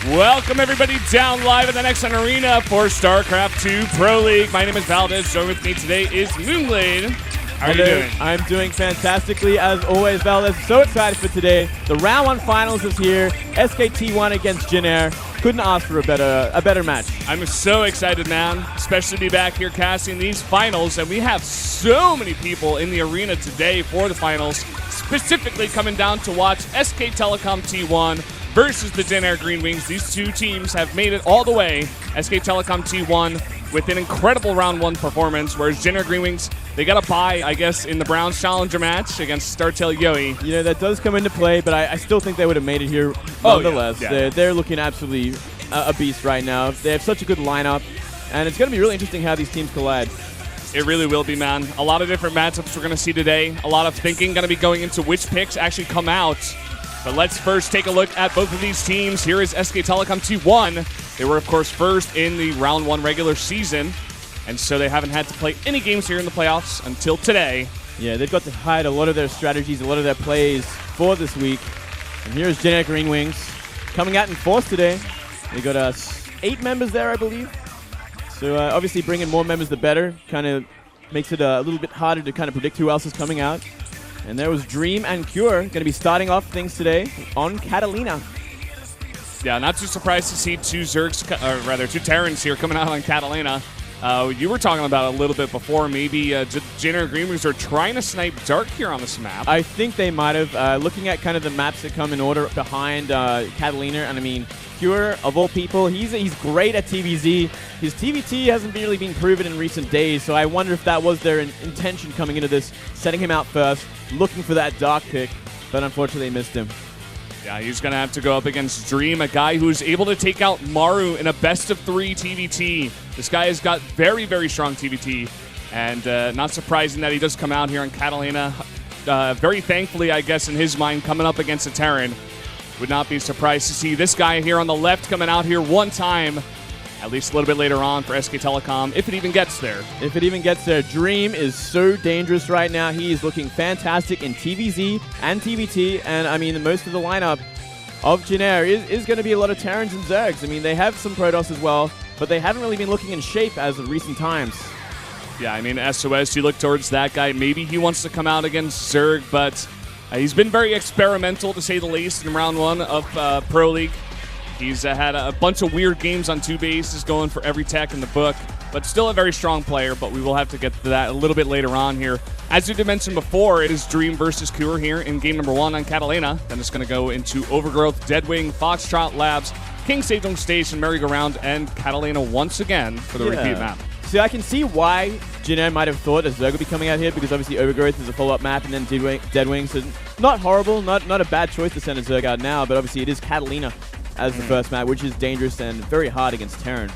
Welcome everybody down live in the next arena for StarCraft 2 Pro League. My name is Valdez. Joining with me today is Moonglade. How are you doing? I'm doing fantastically as always, Valdez. So excited for today. The round 1 finals is here. SKT1 against Jin Air. Couldn't ask for a better match. I'm so excited, man, especially to be back here casting these finals. And we have so many people in the arena today for the finals, specifically coming down to watch SK Telecom T1 versus the Jin Air Green Wings. These two teams have made it all the way. SK Telecom T1 with an incredible round 1 performance, whereas Jin Air Green Wings, they got a bye, I guess, in the Browns Challenger match against StarTale-yoe. You know, that does come into play, but I still think they would have made it here nonetheless. Yeah. They're looking absolutely a beast right now. They have such a good lineup, and it's going to be really interesting how these teams collide. It really will be, man. A lot of different matchups we're going to see today. A lot of thinking going to be going into which picks actually come out. But let's first take a look at both of these teams. Here is SK Telecom T1. They were, of course, first in the round 1 regular season, and so they haven't had to play any games here in the playoffs until today. Yeah, they've got to hide a lot of their strategies, a lot of their plays for this week. And here's Jin Air Green Wings coming out in force today. They got 8 members there, I believe. So obviously bringing more members the better. Kind of makes it a little bit harder to kind of predict who else is coming out. And there was Dream and Cure going to be starting off things today on Catallena. Yeah, not too surprised to see two Terrans here coming out on Catallena. You were talking about a little bit before, maybe Jin Air Green Wings are trying to snipe Dark here on this map. I think they might have. Looking at kind of the maps that come in order behind Catallena, and I mean, Cure, of all people, he's great at TVZ. His TVT hasn't really been proven in recent days, so I wonder if that was their intention coming into this, setting him out first, looking for that Dark pick, but unfortunately they missed him. Yeah, he's going to have to go up against Dream, a guy who's able to take out Maru in a best-of-3 TVT. This guy has got very, very strong TVT, and not surprising that he does come out here on Catallena. Very thankfully, I guess, in his mind, coming up against a Terran. Would not be surprised to see this guy here on the left coming out here one time, at least a little bit later on for SK Telecom, if it even gets there. If it even gets there. Dream is so dangerous right now. He is looking fantastic in TVZ and TVT, and I mean, most of the lineup of Jin Air is going to be a lot of Terrans and Zergs. I mean, they have some Protoss as well, but they haven't really been looking in shape as of recent times. Yeah, I mean, SOS, you look towards that guy. Maybe he wants to come out against Zerg, but he's been very experimental, to say the least, in round 1 of Pro League. He's had a bunch of weird games on 2 bases going for every tech in the book, but still a very strong player, but we will have to get to that a little bit later on here. As you did mention before, it is Dream versus Cure here in game number 1 on Catallena. Then it's going to go into Overgrowth, Deadwing, Foxtrot Labs, King Sejong Station, Merry-Go-Round, and Catallena once again for the repeat map. See, I can see why Jin Air might have thought a Zerg would be coming out here, because obviously Overgrowth is a follow-up map, and then Deadwing, so not horrible, not a bad choice to send a Zerg out now, but obviously it is Catallena as the first map, which is dangerous and very hard against Terran.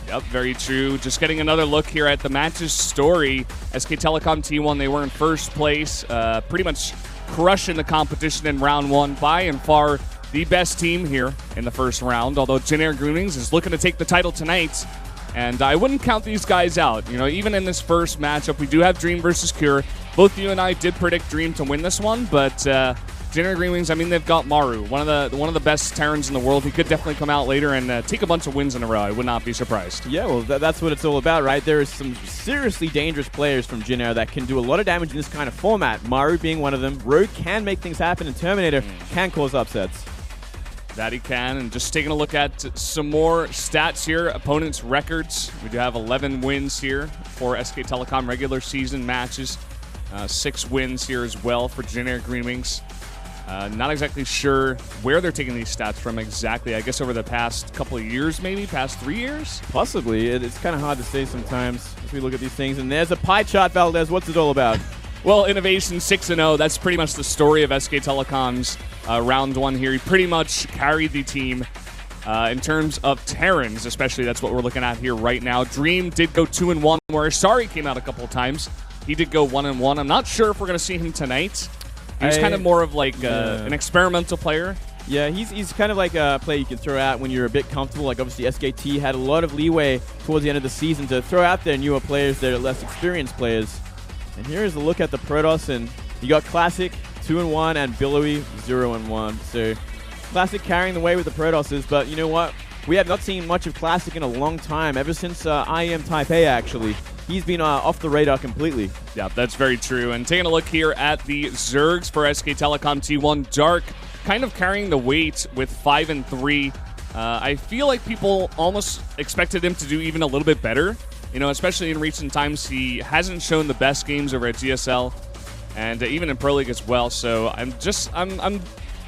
Yep, very true. Just getting another look here at the match's story. SK Telecom T1, they were in first place, pretty much crushing the competition in round 1, by and far the best team here in the first round, although Jin Air Green Wings is looking to take the title tonight. And I wouldn't count these guys out. You know, even in this first matchup, we do have Dream versus Cure. Both you and I did predict Dream to win this one, but Jin Air Green Wings, I mean, they've got Maru, one of the best Terrans in the world. He could definitely come out later and take a bunch of wins in a row. I would not be surprised. Yeah, well, that's what it's all about, right? There is some seriously dangerous players from Jin Air that can do a lot of damage in this kind of format. Maru being one of them. Rogue can make things happen, and Terminator can cause upsets. That he can. And just taking a look at some more stats here, opponents' records. We do have 11 wins here for SK Telecom regular season matches. 6 wins here as well for Jin Air Green Wings. Not exactly sure where they're taking these stats from exactly. I guess over the past couple of years, maybe past 3 years. Possibly. It's kind of hard to say sometimes as we look at these things. And there's a pie chart, Valdez. What's it all about? Well, Innovation 6-0. That's pretty much the story of SK Telecom's round 1 here. He pretty much carried the team in terms of Terrans, especially. That's what we're looking at here right now. Dream did go 2-1, where Asari came out a couple of times. He did go 1-1. I'm not sure if we're going to see him tonight. He's kind of more of like an experimental player. Yeah, he's kind of like a player you can throw out when you're a bit comfortable. Like, obviously, SKT had a lot of leeway towards the end of the season to throw out their newer players, their less experienced players. And here's a look at the Protoss, and you got Classic 2-1 and Billowy 0-1. So Classic carrying the way with the Protosses, but you know what? We have not seen much of Classic in a long time, ever since IEM Taipei, actually. He's been off the radar completely. Yeah, that's very true. And taking a look here at the Zergs for SK Telecom T1, Dark kind of carrying the weight with 5 and 3. I feel like people almost expected him to do even a little bit better. You know, especially in recent times, he hasn't shown the best games over at GSL and even in Pro League as well. So I'm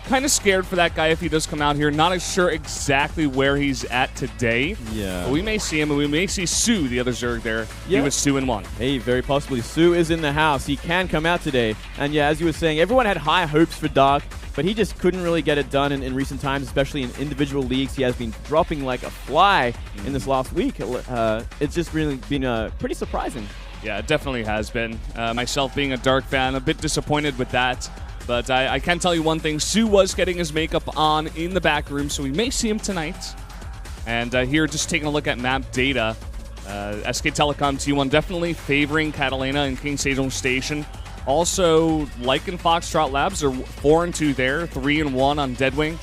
kind of scared for that guy if he does come out here. Not sure exactly where he's at today. Yeah. But we may see him, and we may see Sue, the other Zerg there. Yeah. He was 2-1. Hey, very possibly. Sue is in the house. He can come out today. And yeah, as you were saying, everyone had high hopes for Dark, but he just couldn't really get it done in recent times, especially in individual leagues. He has been dropping like a fly in this last week. It's just really been pretty surprising. Yeah, it definitely has been. Myself being a Dark fan, a bit disappointed with that. But I can tell you one thing. Sue was getting his makeup on in the back room, so we may see him tonight. And here, just taking a look at map data, SK Telecom T1 definitely favoring Catallena and King Sejong Station. Also, like in Foxtrot Labs, are 4 and 2 there, 3 and 1 on Deadwing.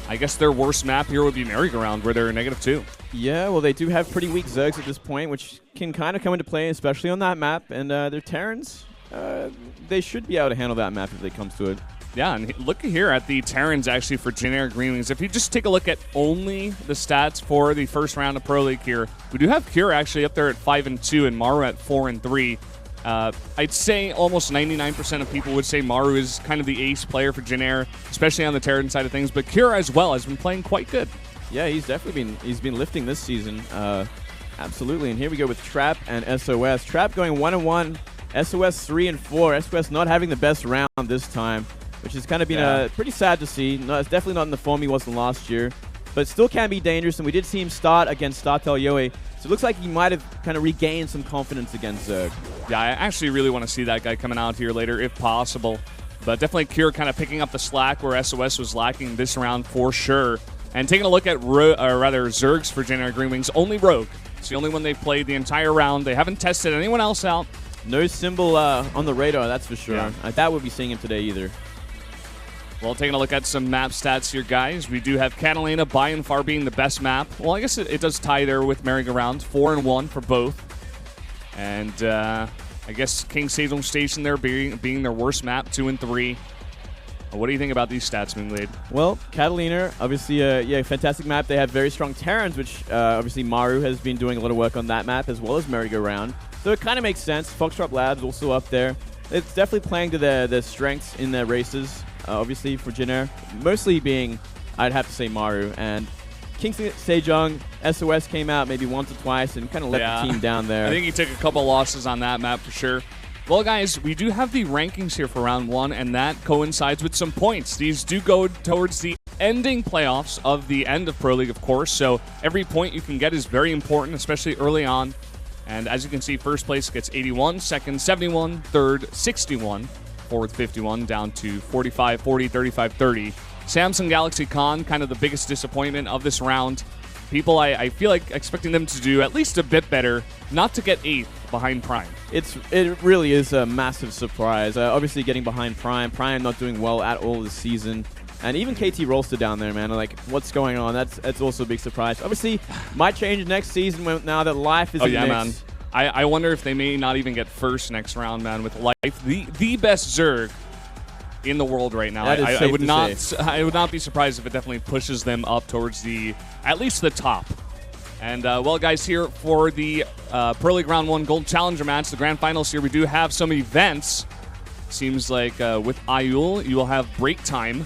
I guess their worst map here would be Merry-Go-Round, where they're -2. Yeah, well, they do have pretty weak Zergs at this point, which can kind of come into play, especially on that map. And their Terrans, they should be able to handle that map if it comes to it. Yeah, and look here at the Terrans actually for generic Greenwings. If you just take a look at only the stats for the first round of Pro League here, we do have Cure actually up there at 5 and 2 and Maru at 4 and 3. I'd say almost 99% of people would say Maru is kind of the ace player for Jin-Air, especially on the Terran side of things, but Cure as well has been playing quite good. Yeah, he's definitely been lifting this season. Absolutely. And here we go with Trap and SOS. Trap going 1-1, SOS 3 and 4. SOS not having the best round this time, which has kind of been pretty sad to see. No, it's definitely not in the form he was in last year, but still can be dangerous. And we did see him start against StarTale-yoe, so it looks like he might have kind of regained some confidence against Zerg. Yeah, I actually really want to see that guy coming out here later if possible. But definitely Cure kind of picking up the slack where SOS was lacking this round for sure. And taking a look at Zergs for Jin-Air Greenwings, only Rogue. It's the only one they've played the entire round. They haven't tested anyone else out. No symbol on the radar, that's for sure. Yeah. I doubt we'll be seeing him today either. Well, taking a look at some map stats here, guys. We do have Catallena by and far being the best map. Well, I guess it does tie there with Merry-Go-Round, 4 and 1 for both. And I guess King Sejong Station there being their worst map, 2 and 3. What do you think about these stats, Minglade? Well, Catallena, obviously, fantastic map. They have very strong Terrans, which obviously Maru has been doing a lot of work on that map, as well as Merry-Go-Round. So it kind of makes sense. Foxtrot Labs also up there. It's definitely playing to their strengths in their races, obviously, for Jin-Air. Mostly being, I'd have to say, Maru. And King Sejong, SOS came out maybe once or twice and kind of let the team down there. I think he took a couple losses on that map for sure. Well, guys, we do have the rankings here for round 1, and that coincides with some points. These do go towards the ending playoffs of the end of Pro League, of course, so every point you can get is very important, especially early on. And as you can see, first place gets 81, second 71, third 61, fourth 51, down to 45, 40, 35, 30. Samsung Galaxy Con, kind of the biggest disappointment of this round. People, I feel like expecting them to do at least a bit better, not to get 8th behind Prime. It really is a massive surprise. Obviously getting behind Prime. Prime not doing well at all this season. And even KT Rolster down there, man. Like, what's going on? That's also a big surprise. Obviously, might change next season now that Life is in the mix. Man. I wonder if they may not even get first next round, man, with Life, the best Zerg in the world right now. I would not be surprised if it definitely pushes them up towards at least the top. And well, guys, here for the Pro League Round 1 Gold Challenger match, the grand finals here, we do have some events. Seems like with Ayul, you will have break time.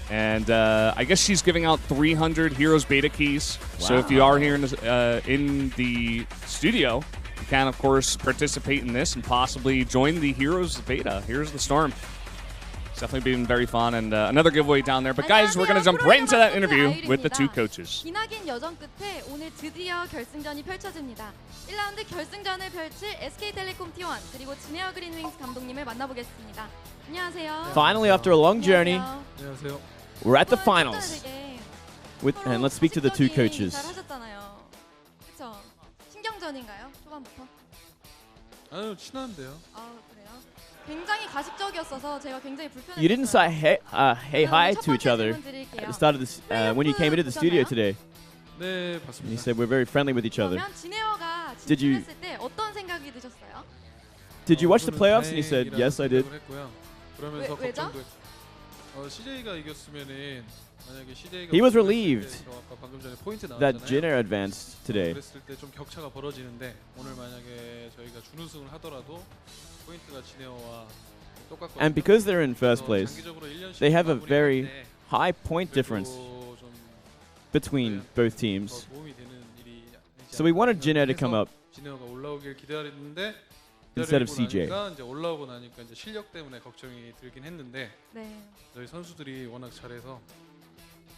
And I guess she's giving out 300 Heroes Beta keys. Wow. So if you are here in the studio, you can, of course, participate in this and possibly join the Heroes Beta. Here's the Storm. It's definitely been very fun, and another giveaway down there. But guys, we're going to jump right into that interview with the two coaches. 기나긴 여정 끝에 오늘 드디어 결승전이 펼쳐집니다. 1라운드 결승전을 펼칠 SK텔레콤 T1 그리고 진에어 그린윙스 감독님을 만나보겠습니다. 안녕하세요. Finally, after a long journey, 안녕하세요. we're at the finals. And let's speak to the two coaches. 잘하셨잖아요. 그렇죠? 신경전인가요? 초반부터? 아유, 친한데요. 아, 그래요? 굉장히 가식적이었어서 제가 굉장히 불편했어요. You didn't say hey hi to each other at the start of this when you came into the studio today. 네, And 봤습니다. you said we're very friendly with each other. 그러면 진에어가 Did you- 진출했을 때 어떤 생각이 드셨어요? Did you watch the playoffs? And you said yes, I did. 그러면서 왜죠? 걱정도 CJ가 이겼으면은 만약에 CJ가 He was relieved 아까 방금 전에 포인트 That 나왔잖아요. Jin advanced today. 그랬을 때 좀 격차가 벌어지는데 오늘 만약에 저희가 준우승을 하더라도 포인트가 진에어와 똑같거든요. And because they're in first 그래서 place, 장기적으로 1년씩 they have a 마무리할 very 때 high point 그래도 difference 좀 between both 더 teams. 도움이 되는 일이 So we wanted Jin to come up 진에어가 올라오길 기다렸는데 instead of 기다리고 CJ. 나니까 이제 올라오고 나니까 이제 실력 때문에 걱정이 들긴 했는데 네. 저희 선수들이 워낙 잘해서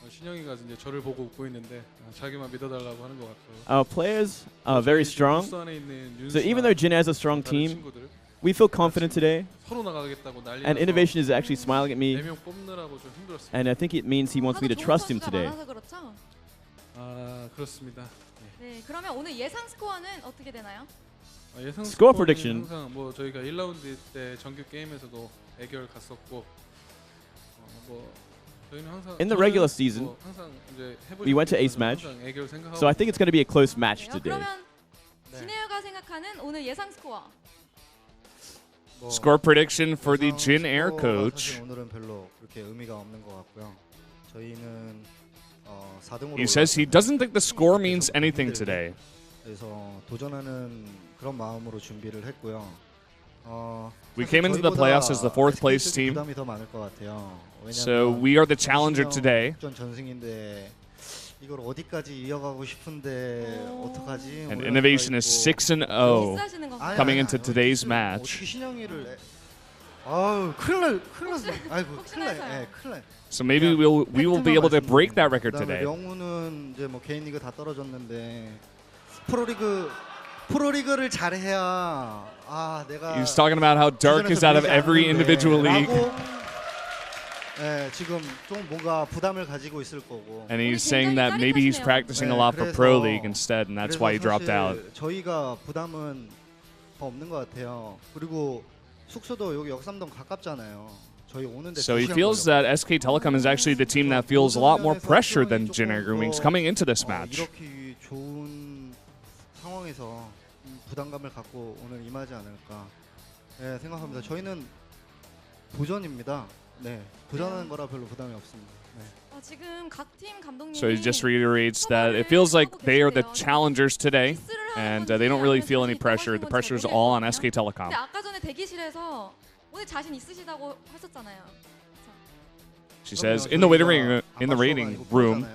신영이가 이제 저를 보고 웃고 있는데 자기만 믿어달라고 하는 것 같고요. Our players are very strong. 부스 안에 있는 So even though Jin has a strong 다른 team, 친구들 we feel confident today. 서로 나가겠다고 난리 And Innovation is actually smiling at me. 4명 뽑느라고 좀 힘들었습니다. And I think it means he wants me to 하도 좋은 trust him 선수가 today. 많아서 그렇죠? 아 그렇습니다. 네. 그러면 오늘 예상 스코어는 어떻게 되나요? 예상 Score 스코어는 prediction. 항상 뭐 저희가 1라운드 때 정규 게임에서도 애결 갔었고 뭐 저희는 항상 In the 저는 regular season, 뭐 항상 이제 we went to ace 해보니까 match. 항상 애결 생각하고 So I think it's going to be a close match 그래요? today. 그러면 네. 진에어가 생각하는 오늘 예상 스코어. 뭐 Score prediction for the 예상 Jin Air 스코어가 coach. 사실 오늘은 별로 그렇게 의미가 없는 것 같고요. 저희는 4등으로 He says he doesn't think the score means anything today. 그래서 도전하는 그런 마음으로 준비를 했고요. We came into the playoffs as the fourth place team. 부담이 더 많을 것 같아요. So we are the challenger today. 전 전승인데 이걸 어디까지 이어가고 싶은데 어떡하지? And Innovation is 6-0 비싸시는 건가요? coming into today's 어떻게 match. 신영이를 아유 큰일 났어. 아이고 큰일 나. 혹시나서요. 예, 큰일 나. So maybe we will be able to break that record today. 명우는 이제 뭐 개인 리그 다 떨어졌는데 프로리그를 잘해야 내가 He's talking about how Dark is out of every individual league. 네, 지금 좀 뭔가 부담을 가지고 있을 거고. And he's saying that maybe he's practicing a lot for Pro League instead, and that's why he dropped out. 저희가 부담은 더 없는 것 같아요. 그리고 숙소도 여기 역삼동 가깝잖아요. 저희 오는데 So he 2시간 feels 걸려요. that SK Telecom is actually the team that feels a lot more pressure than Jin Air Wings coming into this match. 이렇게 좋은 상황에서 부담감을 갖고 오늘 임하지 않을까 생각합니다. 저희는 도전입니다. 네, 도전하는 거라 별로 부담이 없습니다. 네. 지금 각 팀 감독님이 So he just reiterates that it feels like they are the challengers today, and they don't really feel any pressure. The pressure is all on SK Telecom. 근데 아까 전에 대기실에서 오늘 자신 있으시다고 하셨잖아요. She says in the waiting room,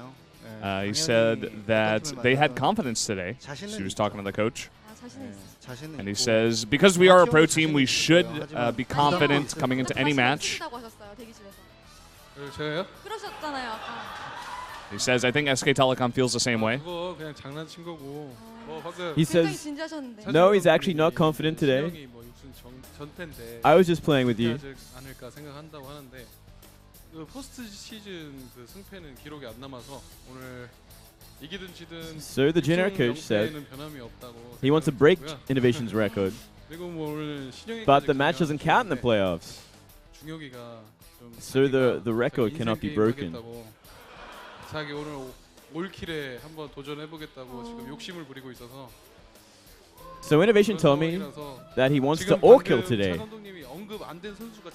he said that they had confidence today. She was talking to the coach. 자신은 있으시죠. And he says, because we are a pro team, we should be confident coming into any match. 자신 있으시다고 하셨어요, 대기실에서. 저요? 그러셨잖아요, 아까. He says, I think SK Telecom feels the same way. 그거 그냥 장난친 거고. 뭐 방금 He 굉장히 says, 진지하셨는데. No, he's actually not confident today. 신영이 뭐 육순 전패인데 I was just playing with you. 하지 않을까 생각한다고 하는데 그 포스트 시즌 그 승패는 기록이 안 남아서 오늘 이기든 지든 So the Jin Air coach said 변함이 없다고 he wants to break 생각하고요. Innovation's record, 그리고 뭐 오늘 신영이가 but the match doesn't count in the playoffs. 중혁이가 좀 So the 자기가 record 인생 cannot be 게임 broken. 하겠다고 자기 오늘 올킬에 한번 도전해 보겠다고 지금 욕심을 부리고 있어서 So Innovation told me 상황이라서 that he wants to 지금 all kill 방금 today. 차 감독님이 언급 안 된 선수가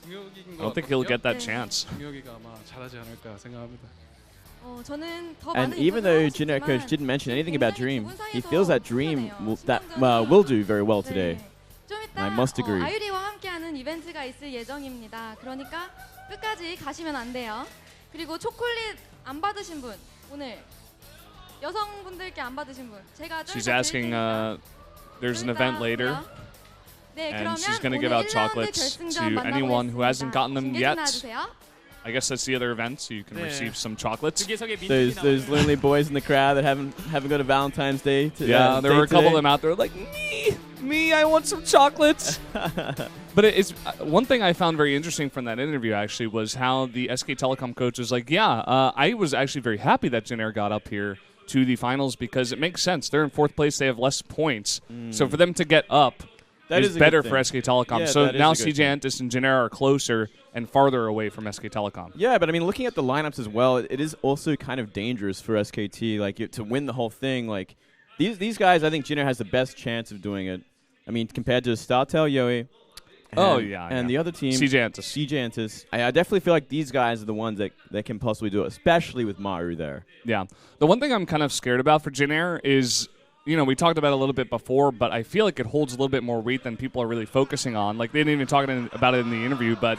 중혁인 I 것 don't think he'll 같거든요. get that 네. chance. 중혁이가 아마 잘하지 않을까 생각합니다. 저는 더 And 많은 even 인터뷰를 though 하고 Jin Air coach 싶지만 didn't mention anything about 굉장히 Dream, 두 분 he 사이에서 feels that Dream 불편해요. will do very well today. 네. 좀 I 이따 must agree. 아유리와 함께하는 이벤트가 있을 예정입니다. 그러니까 끝까지 가시면 안 돼요. 그리고 초콜릿 안 받으신 분 오늘 여성분들께 안 받으신 분 제가 좀 She's 이따 asking, 드릴 테니까 there's an 좀 event 이따 later, 오세요. 네, and 그러면 she's going to 오늘 give out 1라운드 chocolates to 결승전 anyone who hasn't 만나보겠습니다. gotten them 중계 좀 yet. 나와주세요. I guess that's the other event, so you can 네. receive some chocolates. Those lonely boys in the crowd that haven't got a Valentine's Day. Yeah, there were a couple of today. them out there like, me, I want some chocolates. But it's one thing I found very interesting from that interview actually was how the SK Telecom coach was like, I was actually very happy that Jin Air got up here to the finals because it makes sense. They're in fourth place. They have less points. So for them to get up, That is a better good for thing. SK Telecom. Yeah, So that is now a good CJ thing. Antis and Janair are closer and farther away from SK Telecom. Yeah, but I mean, looking at the lineups as well, it is also kind of dangerous for SKT. Like to win the whole thing, like these guys, I think Junior has the best chance of doing it. I mean, compared to StarTale-yoe. And the other team, CJ Antis. CJ Antis. I definitely feel like these guys are the ones that can possibly do it, especially with Maru there. Yeah. The one thing I'm kind of scared about for Janair is, you know, we talked about it a little bit before, but I feel like it holds a little bit more weight than people are really focusing on. Like, they didn't even talk about it in the interview, but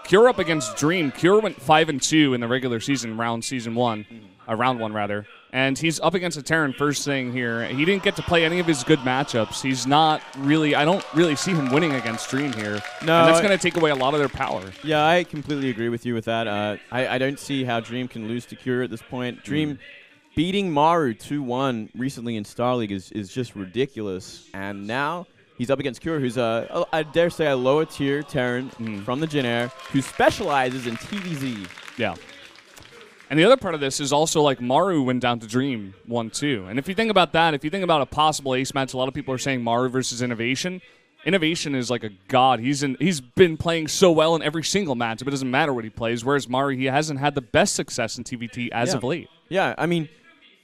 Cure up against Dream. Cure went 5-2 in the regular season, round one rather. And he's up against a Terran first thing here. He didn't get to play any of his good matchups. He's not really, I don't really see him winning against Dream here. No, and that's going to take away a lot of their power. Yeah, I completely agree with you with that. I don't see how Dream can lose to Cure at this point. Dream beating Maru 2-1 recently in Star League is just ridiculous. And now he's up against Cure, who's I dare say a lower tier Terran from the Jin Air, who specializes in TVZ. Yeah. And the other part of this is also like Maru went down to Dream 1-2. And if you think about that, if you think about a possible ace match, a lot of people are saying Maru versus Innovation. Innovation is like a god. He's been playing so well in every single match, but it doesn't matter what he plays. Whereas Maru, he hasn't had the best success in TVT as of late. Yeah, I mean,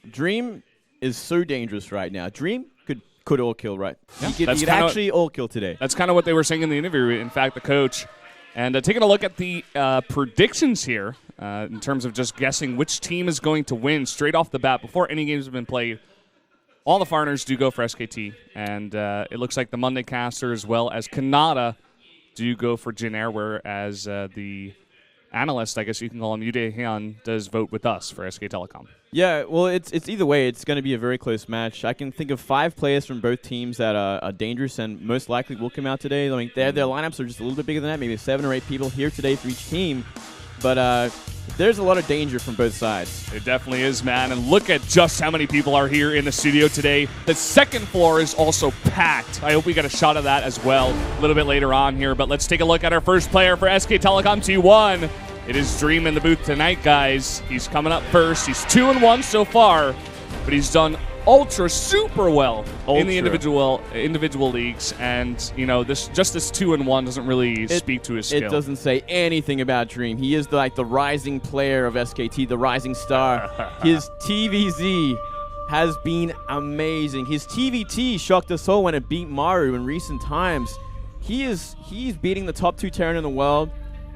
Dream is so dangerous right now. Dream could all kill, right? Yeah, he could actually all kill today. That's kind of what they were saying in the interview. In fact, the coach. And taking a look at the predictions here in terms of just guessing which team is going to win straight off the bat before any games have been played. All the foreigners do go for SKT, and it looks like the Monday caster as well as Kanata do go for Jin Air, whereas the analyst, I guess you can call him, Yude Hyun, does vote with us for SK Telecom. Yeah, well, it's either way. It's going to be a very close match. I can think of 5 players from both teams that are dangerous and most likely will come out today. I mean, their lineups are just a little bit bigger than that, maybe 7 or 8 people here today for each team. But there's a lot of danger from both sides. It definitely is, man. And look at just how many people are here in the studio today. The second floor is also packed. I hope we get a shot of that as well a little bit later on here. But let's take a look at our first player for SK Telecom T1. It is Dream in the booth tonight, guys. He's coming up first. He's 2-1 so far, but he's done ultra super well in the individual leagues. And you know, this 2-1 doesn't really speak to his skill. It doesn't say anything about Dream. He is like the rising player of SKT, the rising star. His TVZ has been amazing. His TVT shocked us all when it beat Maru in recent times. He's beating the top 2 Terran in the world.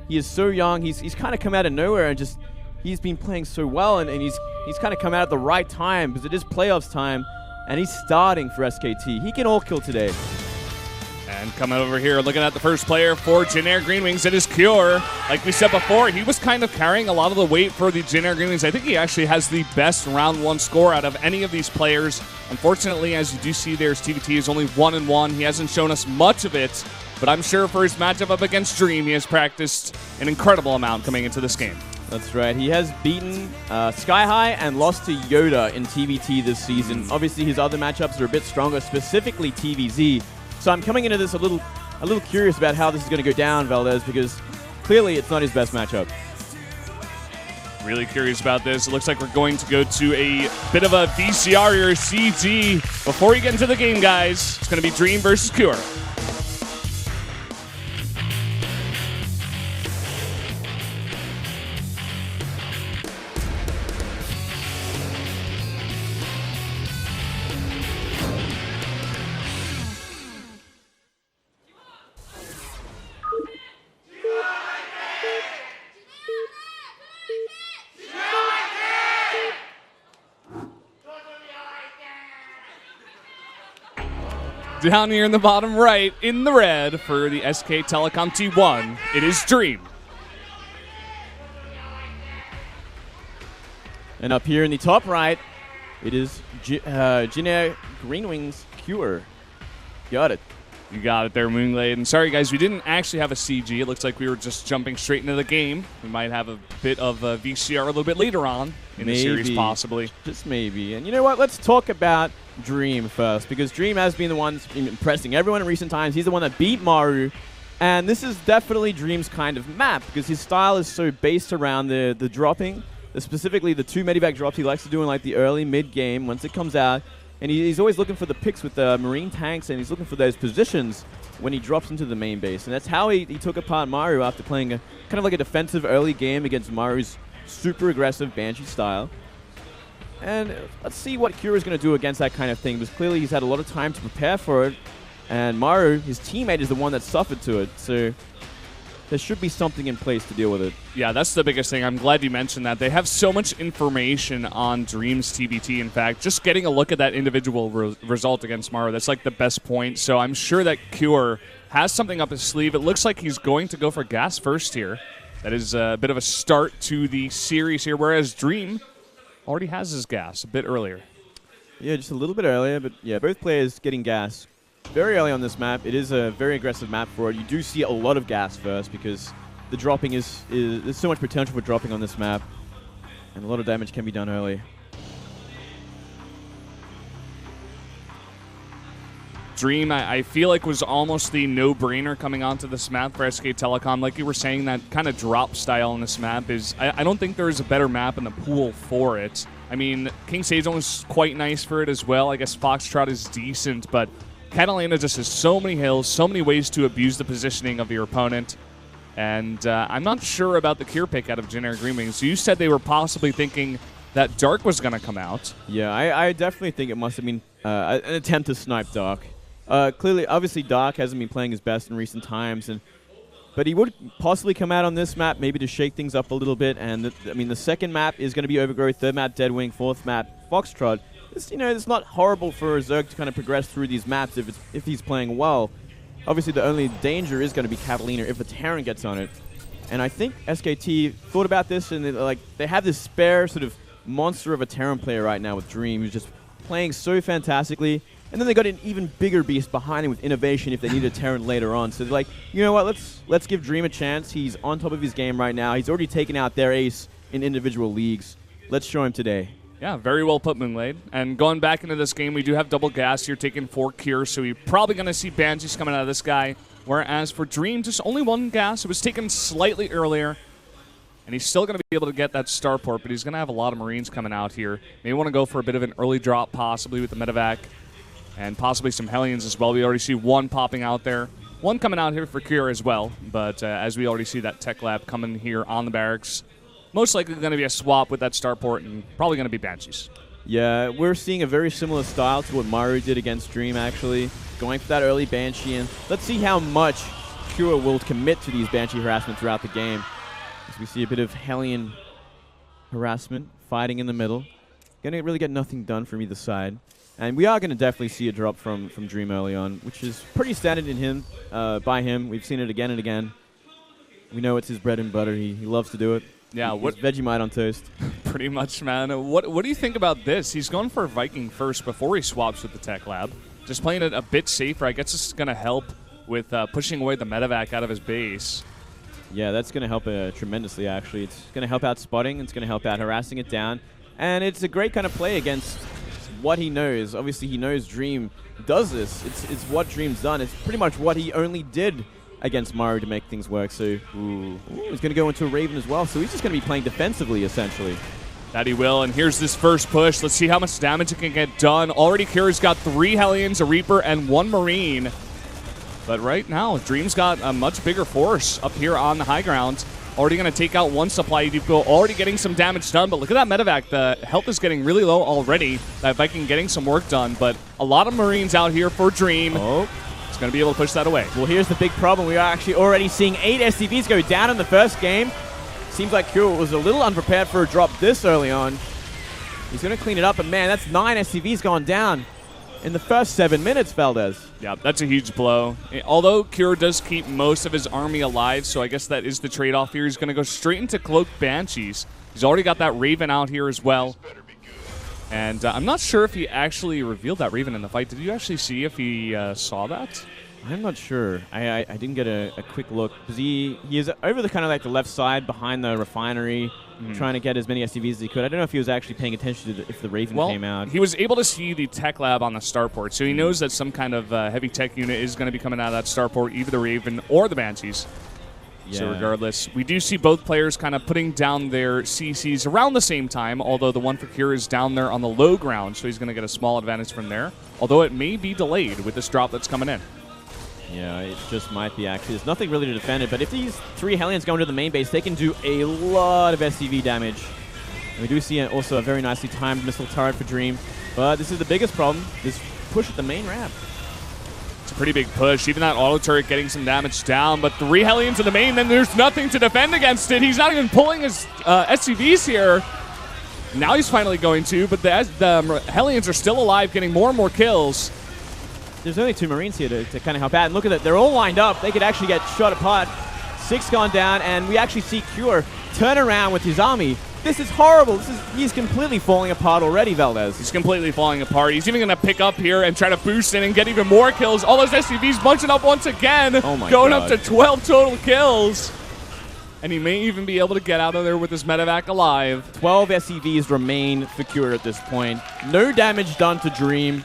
He is so young. He's kind of come out of nowhere and just he's been playing so well, and he's kind of come out at the right time because it is playoffs time, and he's starting for SKT. He can all kill today. And coming over here, looking at the first player for Jin Air Green Wings, it is Cure. Like we said before, he was kind of carrying a lot of the weight for the Jin Air Green Wings. I think he actually has the best round 1 score out of any of these players. Unfortunately, as you do see there, his TVT is only 1-1. He hasn't shown us much of it, but I'm sure for his matchup up against Dream, he has practiced an incredible amount coming into this game. That's right. He has beaten Sky High and lost to Yoda in TVT this season. Obviously, his other matchups are a bit stronger, specifically TVZ. So I'm coming into this a little curious about how this is going to go down, Valdez, because clearly it's not his best matchup. Really curious about this. It looks like we're going to go to a bit of a VCR or CG before we get into the game, guys. It's going to be Dream versus Cure. Down here in the bottom right, in the red, for the SK Telecom T1, it is Dream. And up here in the top right, it is Jin Air Green Wings Cure. Got it. You got it there, Moonglade. And sorry, guys, we didn't actually have a CG. It looks like we were just jumping straight into the game. We might have a bit of a VCR a little bit later on in the series, possibly. Just maybe. And you know what? Let's talk about Dream first, because Dream has been the one impressing everyone in recent times. He's the one that beat Maru. And this is definitely Dream's kind of map, because his style is so based around the dropping, specifically the 2 medivac drops he likes to do in like the early mid-game once it comes out. And he's always looking for the picks with the Marine tanks, and he's looking for those positions when he drops into the main base. And that's how he took apart Maru after playing a kind of like a defensive early game against Maru's super aggressive Banshee style. And let's see what Kira's going to do against that kind of thing, because clearly he's had a lot of time to prepare for it. And Maru, his teammate, is the one that suffered to it. So there should be something in place to deal with it. Yeah, that's the biggest thing. I'm glad you mentioned that. They have so much information on Dream's TBT. In fact, just getting a look at that individual result against Maru, that's like the best point. So I'm sure that Cure has something up his sleeve. It looks like he's going to go for gas first here. That is a bit of a start to the series here, whereas Dream already has his gas a bit earlier. Yeah, just a little bit earlier, but yeah, both players getting gas very early on this map. It is a very aggressive map for it. You do see a lot of gas first because the dropping is there's so much potential for dropping on this map, and a lot of damage can be done early. Dream, I feel like, was almost the no-brainer coming onto this map for SK Telecom. Like you were saying, that kind of drop style on this map is... I don't think there is a better map in the pool for it. I mean, King Sejong was quite nice for it as well. I guess Foxtrot is decent, but Catallena just has so many hills, so many ways to abuse the positioning of your opponent. And I'm not sure about the cure pick out of Generic Greenwings. So you said they were possibly thinking that Dark was going to come out. Yeah, I definitely think it must have been an attempt to snipe Dark. Clearly, obviously, Dark hasn't been playing his best in recent times, but he would possibly come out on this map maybe to shake things up a little bit. And the second map is going to be Overgrowth, third map Deadwing, fourth map Foxtrot. It's not horrible for Zerg to kind of progress through these maps if he's playing well. Obviously, the only danger is going to be Catallena if a Terran gets on it. And I think SKT thought about this, and they have this spare sort of monster of a Terran player right now with Dream, who's just playing so fantastically. And then they got an even bigger beast behind him with Innovation if they need a Terran later on. So they're like, you know what, let's give Dream a chance. He's on top of his game right now. He's already taken out their ace in individual leagues. Let's show him today. Yeah, very well put, Moonglade. And going back into this game, we do have double gas here, taking 4 cures, so we're probably going to see Banshees coming out of this guy. Whereas for Dream, just only 1 gas. It was taken slightly earlier. And he's still going to be able to get that starport, but he's going to have a lot of Marines coming out here. Maybe want to go for a bit of an early drop, possibly with the medevac. And possibly some Hellions as well. We already see 1 popping out there. 1 coming out here for Cure as well. But as we already see that Tech Lab coming here on the barracks, most likely going to be a swap with that starport and probably going to be Banshees. Yeah, we're seeing a very similar style to what Maru did against Dream, actually. Going for that early Banshee, and let's see how much Cure will commit to these Banshee harassment throughout the game. As we see a bit of Hellion harassment, fighting in the middle. Going to really get nothing done from either side. And we are going to definitely see a drop from Dream early on, which is pretty standard in him, by him. We've seen it again and again. We know it's his bread and butter. He loves to do it. Yeah, what Vegemite on toast. Pretty much, man. What do you think about this? He's going for a Viking first before he swaps with the Tech Lab. Just playing it a bit safer. I guess this is going to help with pushing away the medevac out of his base. Yeah, that's going to help tremendously, actually. It's going to help out spotting. It's going to help out harassing it down. And it's a great kind of play against what he knows. Obviously, he knows Dream does this. It's what Dream's done. It's pretty much what he only did against Maru to make things work. So he's going to go into a Raven as well. So he's just going to be playing defensively, essentially. That he will. And here's this first push. Let's see how much damage it can get done. Already Kira's got 3 Hellions, a Reaper, and 1 Marine. But right now, Dream's got a much bigger force up here on the high ground. Already going to take out 1 supply depot. Already getting some damage done. But look at that medevac. The health is getting really low already. That Viking getting some work done. But a lot of Marines out here for Dream. Oh. He's going to be able to push that away. Well, here's the big problem. We are actually already seeing 8 SCVs go down in the first game. Seems like Kuro was a little unprepared for a drop this early on. He's going to clean it up. And man, that's 9 SCVs gone down in the first 7 minutes, Valdez. Yeah, that's a huge blow. Although Kuro does keep most of his army alive, so I guess that is the trade-off here. He's going to go straight into Cloaked Banshees. He's already got that Raven out here as well. And I'm not sure if he actually revealed that Raven in the fight. Did you actually see if he saw that? I'm not sure. I didn't get a quick look. Because he is over the kind of like the left side behind the refinery, trying to get as many SCVs as he could. I don't know if he was actually paying attention to if the Raven came out. He was able to see the Tech Lab on the starport, so he knows that some kind of heavy tech unit is going to be coming out of that starport, either the Raven or the Banshees. So regardless, we do see both players kind of putting down their CCs around the same time, although the one for Cure is down there on the low ground, so he's going to get a small advantage from there, although it may be delayed with this drop that's coming in. Yeah, it just might be actually. There's nothing really to defend it, but if these 3 Hellions go into the main base, they can do a lot of SCV damage. And we do see also a very nicely timed missile turret for Dream, but this is the biggest problem, this push at the main ramp. It's a pretty big push. Even that auto turret getting some damage down, but 3 Hellions in the main, then there's nothing to defend against it. He's not even pulling his SCVs here. Now he's finally going to, but the Hellions are still alive, getting more and more kills. There's only 2 Marines here to kind of help out. And look at that, they're all lined up. They could actually get shot apart. 6 gone down, and we actually see Cure turn around with his army. This is horrible. He's completely falling apart already, Valdez. He's completely falling apart. He's even going to pick up here and try to boost in and get even more kills. All those SCVs bunching up once again. Oh my going God. up to 12 total kills. And he may even be able to get out of there with his medevac alive. 12 SCVs remain for Cure at this point. No damage done to Dream.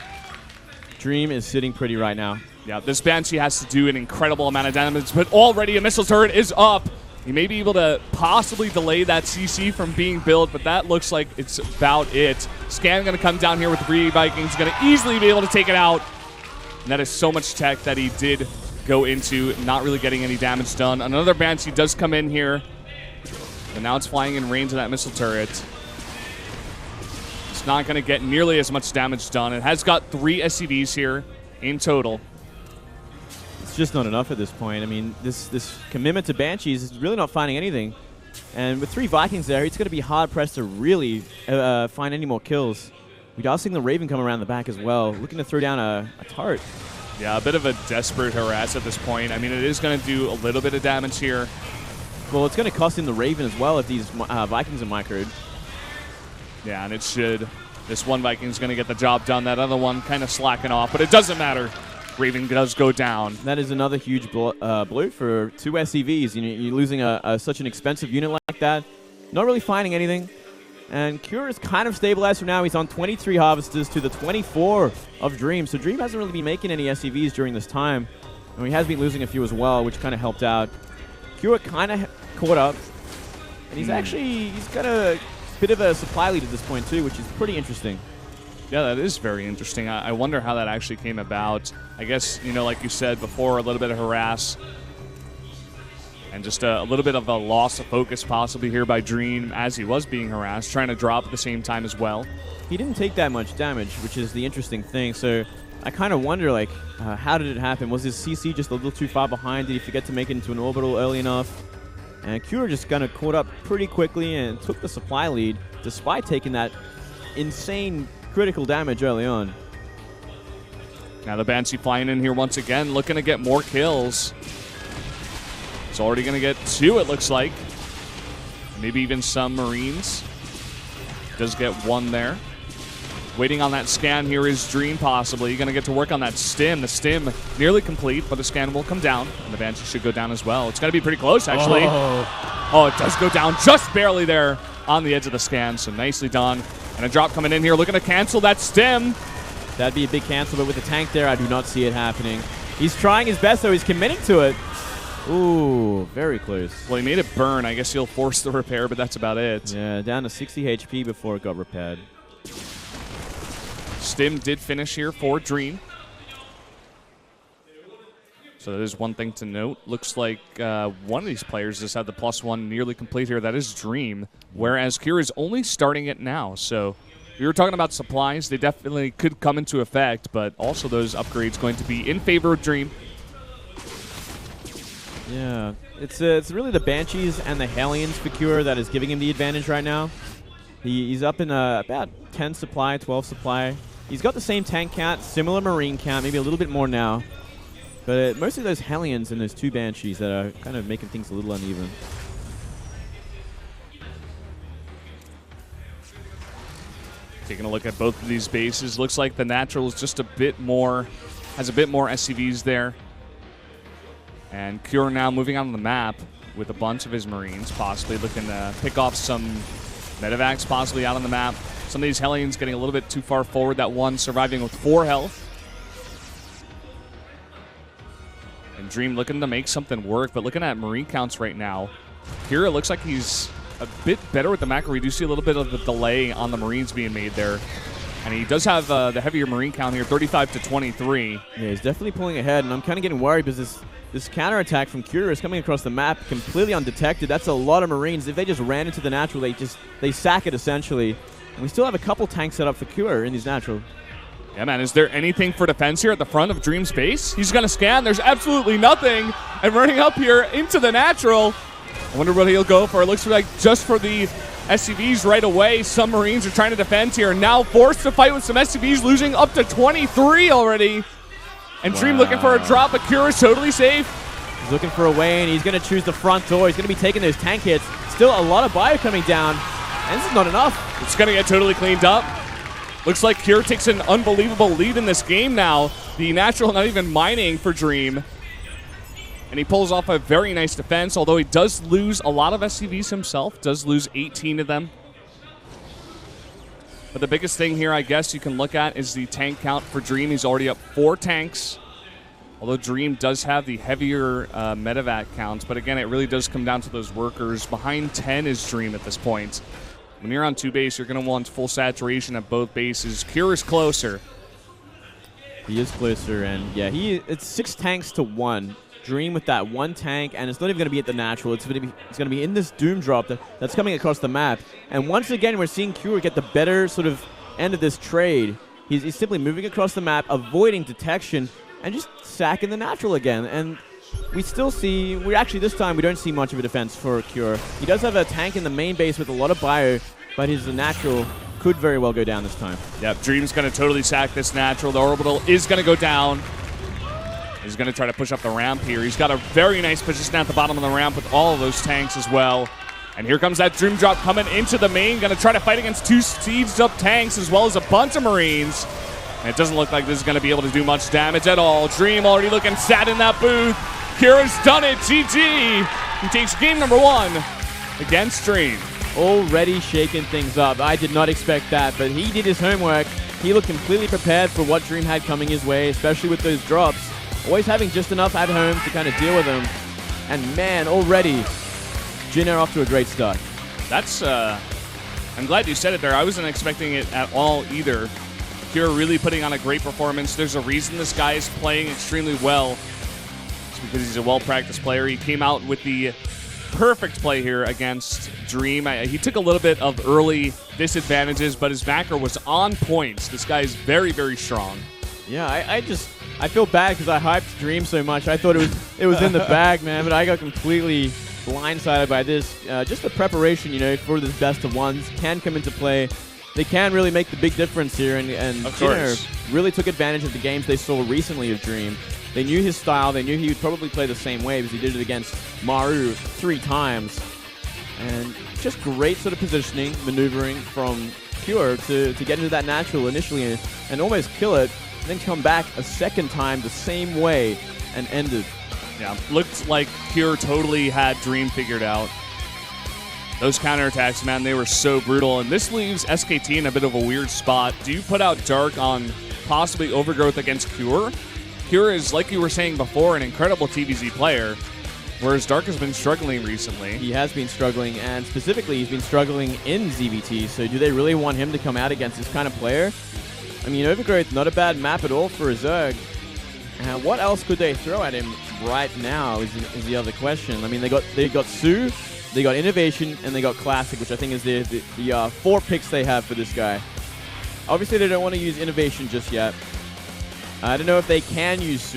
Dream is sitting pretty right now. Yeah, this Banshee has to do an incredible amount of damage, but already a missile turret is up. He may be able to possibly delay that CC from being built, but that looks like it's about it. Scan going to come down here with 3 Vikings, going to easily be able to take it out. And that is so much tech that he did go into, not really getting any damage done. Another Banshee does come in here, but now it's flying in range of that missile turret. It's not going to get nearly as much damage done. It has got 3 SCVs here in total. It's just not enough at this point. I mean, this commitment to Banshees is really not finding anything. And with 3 Vikings there, it's going to be hard-pressed to really find any more kills. We are seeing the Raven come around the back as well, looking to throw down a turret. Yeah, a bit of a desperate harass at this point. I mean, it is going to do a little bit of damage here. Well, it's going to cost him the Raven as well if these Vikings are microed. Yeah, and it should. This one Viking's going to get the job done. That other one kind of slacking off, but it doesn't matter. Raven does go down. That is another huge blow for 2 SCVs. You're losing such an expensive unit like that. Not really finding anything. And Cure is kind of stabilized for now. He's on 23 Harvesters to the 24 of Dream. So Dream hasn't really been making any SCVs during this time. And he has been losing a few as well, which kind of helped out. Cure kind of caught up. And he's got a bit of a supply lead at this point too, which is pretty interesting. Yeah, that is very interesting. I wonder how that actually came about. I guess, like you said before, a little bit of harass. And just a little bit of a loss of focus possibly here by Dream as he was being harassed, trying to drop at the same time as well. He didn't take that much damage, which is the interesting thing. So I kind of wonder, how did it happen? Was his CC just a little too far behind? Did he forget to make it into an orbital early enough? And Cure just kind of caught up pretty quickly and took the supply lead, despite taking that insane critical damage early on. Now the Banshee flying in here once again, looking to get more kills. He's already going to get 2, it looks like. Maybe even some Marines. Does get 1 there. Waiting on that scan here is Dream, possibly. Going to get to work on that stim. The stim nearly complete, but the scan will come down. And the Banshee should go down as well. It's going to be pretty close, actually. Oh, it does go down just barely there on the edge of the scan. So nicely done. And a drop coming in here, looking to cancel that stim. That'd be a big cancel, but with the tank there, I do not see it happening. He's trying his best, though. He's committing to it. Ooh, very close. Well, he made it burn. I guess he'll force the repair, but that's about it. Yeah, down to 60 HP before it got repaired. Stim did finish here for Dream. So that is one thing to note. Looks like one of these players just had the +1 nearly complete here. That is Dream, whereas Cure is only starting it now. So we were talking about supplies. They definitely could come into effect, but also those upgrades going to be in favor of Dream. Yeah, it's really the Banshees and the Hellions for Cure that is giving him the advantage right now. He's up in about 10 supply, 12 supply. He's got the same tank count, similar Marine count, maybe a little bit more now. But mostly those Hellions and those 2 Banshees that are kind of making things a little uneven. Taking a look at both of these bases, looks like the Natural is just a bit more, has a bit more SCVs there. And Cure now moving on the map with a bunch of his Marines, possibly looking to pick off some medevacs possibly out on the map. Some of these Hellions getting a little bit too far forward. That one surviving with 4 health. And Dream looking to make something work, but looking at Marine counts right now, here it looks like he's a bit better with the macro. We do see a little bit of the delay on the Marines being made there. And he does have the heavier Marine count here, 35 to 23. Yeah, he's definitely pulling ahead, and I'm kind of getting worried because this counterattack from Cure is coming across the map completely undetected. That's a lot of Marines. If they just ran into the natural, they sack it essentially. And we still have a couple tanks set up for Cure in these natural. Yeah, man, is there anything for defense here at the front of Dream's base? He's going to scan. There's absolutely nothing. And running up here into the natural. I wonder what he'll go for. It looks like just for the SCVs right away. Some Marines are trying to defend here. Now forced to fight with some SCVs, losing up to 23 already. And Dream looking for a drop, but Cure is totally safe. He's looking for a way, and he's going to choose the front door. He's going to be taking those tank hits. Still a lot of bio coming down, and this is not enough. It's going to get totally cleaned up. Looks like Cure takes an unbelievable lead in this game now. The natural not even mining for Dream. And he pulls off a very nice defense, although he does lose a lot of SCVs himself, does lose 18 of them. But the biggest thing here, I guess, you can look at is the tank count for Dream. He's already up 4 tanks, although Dream does have the heavier medevac counts. But again, it really does come down to those workers. Behind 10 is Dream at this point. When you're on 2 base, you're going to want full saturation at both bases. Cure is closer. He is closer, and yeah, it's 6 tanks to 1. Dream with that 1 tank, and it's not even going to be at the natural. It's going to be in this Doom drop that's coming across the map. And once again, we're seeing Cure get the better sort of end of this trade. He's simply moving across the map, avoiding detection, and just sacking the natural again. And we still see, this time we don't see much of a defense for Cure. He does have a tank in the main base with a lot of bio, but his natural could very well go down this time. Yep, Dream's going to totally sack this natural. The orbital is going to go down. He's going to try to push up the ramp here. He's got a very nice position at the bottom of the ramp with all of those tanks as well. And here comes that Dream drop coming into the main. Going to try to fight against 2 sieged up tanks as well as a bunch of Marines. And it doesn't look like this is going to be able to do much damage at all. Dream already looking sad in that booth. Kira's done it. GG. He takes game number 1 against Dream. Already shaking things up. I did not expect that, but he did his homework. He looked completely prepared for what Dream had coming his way, especially with those drops. Always having just enough at home to kind of deal with them. And man, already, Jin are off to a great start. That's, I'm glad you said it there. I wasn't expecting it at all either. Cure really putting on a great performance. There's a reason this guy is playing extremely well. It's because he's a well-practiced player. He came out with the perfect play here against Dream. He took a little bit of early disadvantages, but his backer was on point. This guy is very, very strong. Yeah, I feel bad because I hyped Dream so much. I thought it was in the bag, man, but I got completely blindsided by this. Just the preparation, for this best of ones can come into play. They can really make the big difference here, and Jenner really took advantage of the games they saw recently of Dream. They knew his style. They knew he would probably play the same way because he did it against Maru 3 times. And just great sort of positioning, maneuvering from Cure to get into that natural initially and almost kill it. Then come back a second time the same way and end it. Yeah, looked like Cure totally had Dream figured out. Those counterattacks, man, they were so brutal. And this leaves SKT in a bit of a weird spot. Do you put out Dark on possibly Overgrowth against Cure? Cure is, like you were saying before, an incredible TVZ player, whereas Dark has been struggling recently. He has been struggling, and specifically he's been struggling in ZVT. So do they really want him to come out against this kind of player? I mean, Overgrowth, not a bad map at all for a Zerg. And what else could they throw at him right now is the other question. I mean, they got Sue, they got Innovation, and they got Classic, which I think is the 4 picks they have for this guy. Obviously, they don't want to use Innovation just yet. I don't know if they can use Sue.